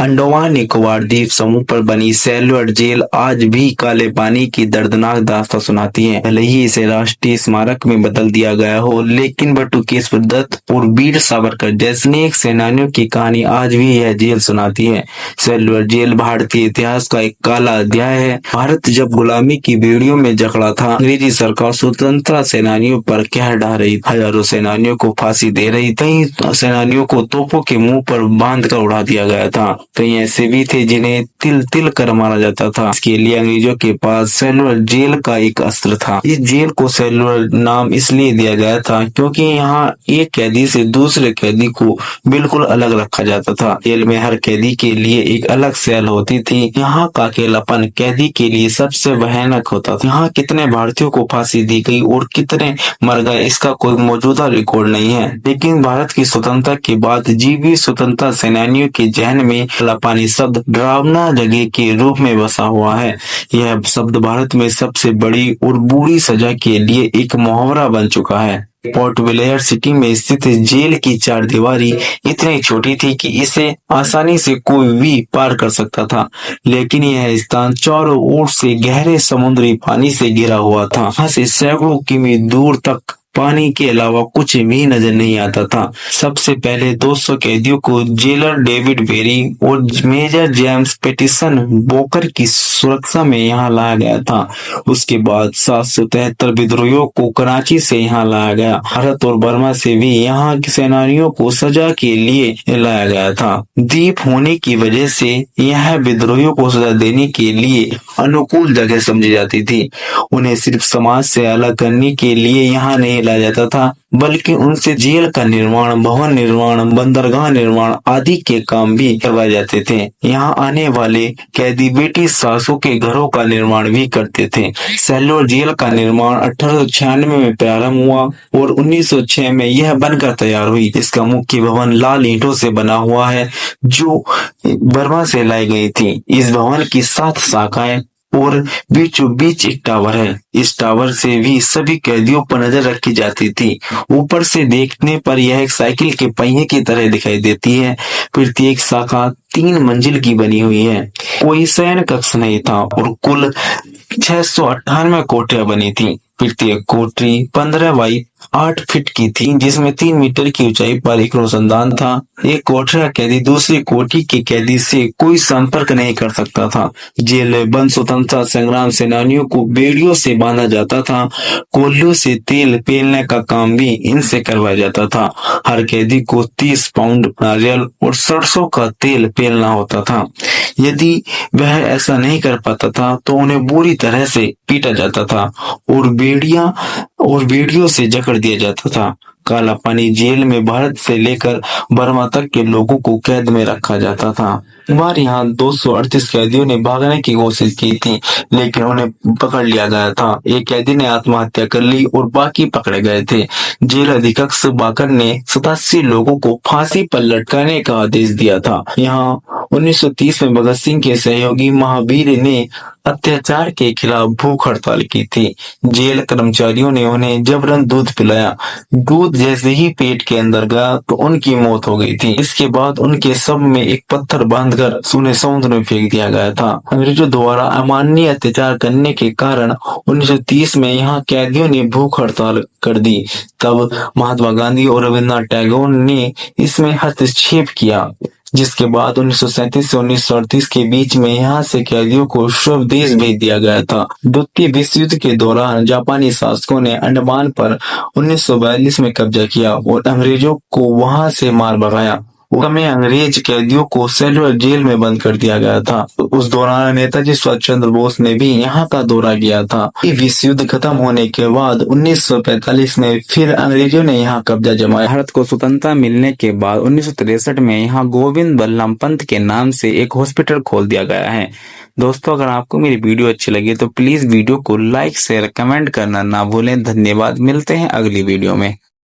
अंडमान निकोबार द्वीप समूह पर बनी सेल्युलर जेल आज भी काले पानी की दर्दनाक दास्तां सुनाती है। भले ही इसे राष्ट्रीय स्मारक में बदल दिया गया हो, लेकिन बटुकेश्वर दत्त और वीर सावरकर जैसे अनेक सेनानियों की कहानी आज भी यह जेल सुनाती है। सेल्युलर जेल भारतीय इतिहास का एक काला अध्याय है। भारत जब गुलामी की बेड़ियों में जकड़ा था, अंग्रेजी सरकार स्वतंत्रता सेनानियों पर कहर ढा रही, हजारों सेनानियों को फांसी दे रही, कई सेनानियों को तोपों के मुंह पर बांध कर उड़ा दिया गया था। कई ऐसे भी थे जिन्हें तिल तिल कर मारा जाता था। इसके लिए अंग्रेजों के पास सेल्युलर जेल का एक अस्त्र था। इस जेल को सेल्युलर नाम इसलिए दिया गया था क्योंकि यहाँ एक कैदी से दूसरे कैदी को बिल्कुल अलग रखा जाता था। जेल में हर कैदी के लिए एक अलग सेल होती थी। यहाँ का अकेलापन कैदी के लिए सबसे भयानक होता था। यहाँ कितने भारतीयों को फांसी दी गई और कितने मर गए, इसका कोई मौजूदा रिकॉर्ड नहीं है। लेकिन भारत की स्वतंत्रता के बाद जीवी स्वतंत्रता सेनानियों के जहन में पानी शब्द डरावना जगह के रूप में बसा हुआ है। यह शब्द भारत में सबसे बड़ी और बुरी सजा के लिए एक मुहावरा बन चुका है। पोर्ट ब्लेयर सिटी में स्थित जेल की चार दीवारी इतनी छोटी थी कि इसे आसानी से कोई भी पार कर सकता था, लेकिन यह स्थान चारों ओर से गहरे समुद्री पानी से घिरा हुआ था। यहाँ से सैकड़ों किमी दूर तक पानी के अलावा कुछ भी नजर नहीं आता था। सबसे पहले 200 कैदियों को जेलर डेविड बेरी और मेजर जेम्स पेटिसन बोकर की सुरक्षा में यहाँ लाया गया था। उसके बाद 773 विद्रोहियों को कराची से यहाँ लाया गया। भारत और बर्मा से भी यहाँ के सेनानियों को सजा के लिए लाया गया था। द्वीप होने की वजह से यह विद्रोहियों को सजा देने के लिए अनुकूल जगह समझी जाती थी। उन्हें सिर्फ समाज से अलग करने के लिए यहाँ नहीं लाया जाता था, बल्कि उनसे जेल का निर्माण, भवन निर्माण, बंदरगाह निर्माण आदि के काम भी करवाए जाते थे। यहाँ आने वाले कैदी ब्रिटिश शासकों के घरों का निर्माण भी करते थे। सेल्युलर जेल का निर्माण 1896 में प्रारंभ हुआ और 1906 में यह बनकर तैयार हुई। इसका मुख्य भवन लाल ईंटों से बना हुआ है जो बर्मा से लाई गई थी। इस भवन की 7 शाखाएं और बीचों बीच एक टावर है। इस टावर से भी सभी कैदियों पर नजर रखी जाती थी। ऊपर से देखने पर यह एक साइकिल के पहिए की तरह दिखाई देती है। प्रत्येक शाखा 3 मंजिल की बनी हुई है। कोई शयन कक्ष नहीं था और कुल 698 कोठरियां बनी थी। प्रत्येक कोठरी 15 बाई 8 फीट की थी, जिसमें 3 मीटर की ऊंचाई पर एक रोशनदान था। एक कोठरी का कैदी दूसरी कोठरी के कैदी से कोई संपर्क नहीं कर सकता था। जेल में बंद स्वतंत्रता संग्राम सेनानियों को बेड़ियों से बांधा जाता था। कोयलों से तेल पेलने का काम भी इनसे करवाया जाता था। हर कैदी को 30 पाउंड नारियल और सरसों का तेल पेलना होता था। यदि वह ऐसा नहीं कर पाता था तो उन्हें बुरी तरह से पीटा जाता था और बेड़ियों से जकड़ दिया जाता था। काला पानी जेल में भारत से लेकर बर्मा तक के लोगों को कैद में रखा जाता था। बार यहाँ 238 कैदियों ने भागने की कोशिश की थी, लेकिन उन्हें पकड़ लिया गया था। एक कैदी ने आत्महत्या कर ली और बाकी पकड़े गए थे। जेल अधीक्षक बाकर ने 87 लोगों को फांसी पर लटकाने का आदेश दिया था। यहाँ 1930 में भगत सिंह के सहयोगी महावीर ने अत्याचार के खिलाफ भूख हड़ताल की थी। जेल कर्मचारियों ने उन्हें जबरन दूध पिलाया। दूध जैसे ही पेट के अंदर गया तो उनकी मौत हो गई थी। इसके बाद उनके शव में एक पत्थर बांधकर उन्हें समुद्र में फेंक दिया गया था। अंग्रेजों द्वारा अमानवीय अत्याचार करने के कारण 1930 में यहाँ कैदियों ने भूख हड़ताल कर दी। तब महात्मा गांधी और रविन्द्रनाथ टैगोर ने इसमें हस्तक्षेप किया, जिसके बाद 1937 से 1938 के बीच में यहाँ से कैदियों को स्वदेश भेज दिया गया था। द्वितीय विश्व युद्ध के दौरान जापानी शासकों ने अंडमान पर 1942 में कब्जा किया और अंग्रेजों को वहां से मार भगाया। उस समय अंग्रेज कैदियों को सेल्युलर जेल में बंद कर दिया गया था। उस दौरान नेताजी सुभाष चंद्र बोस ने भी यहाँ का दौरा किया था। विश्व युद्ध खत्म होने के बाद 1945 में फिर अंग्रेजों ने यहाँ कब्जा जमाया। भारत को स्वतंत्रता मिलने के बाद 1963 में यहाँ गोविंद बल्लभ पंत के नाम से एक हॉस्पिटल खोल दिया गया है। दोस्तों, अगर आपको मेरी वीडियो अच्छी लगी तो प्लीज वीडियो को लाइक शेयर कमेंट करना ना भूलें। धन्यवाद। मिलते हैं अगली वीडियो में।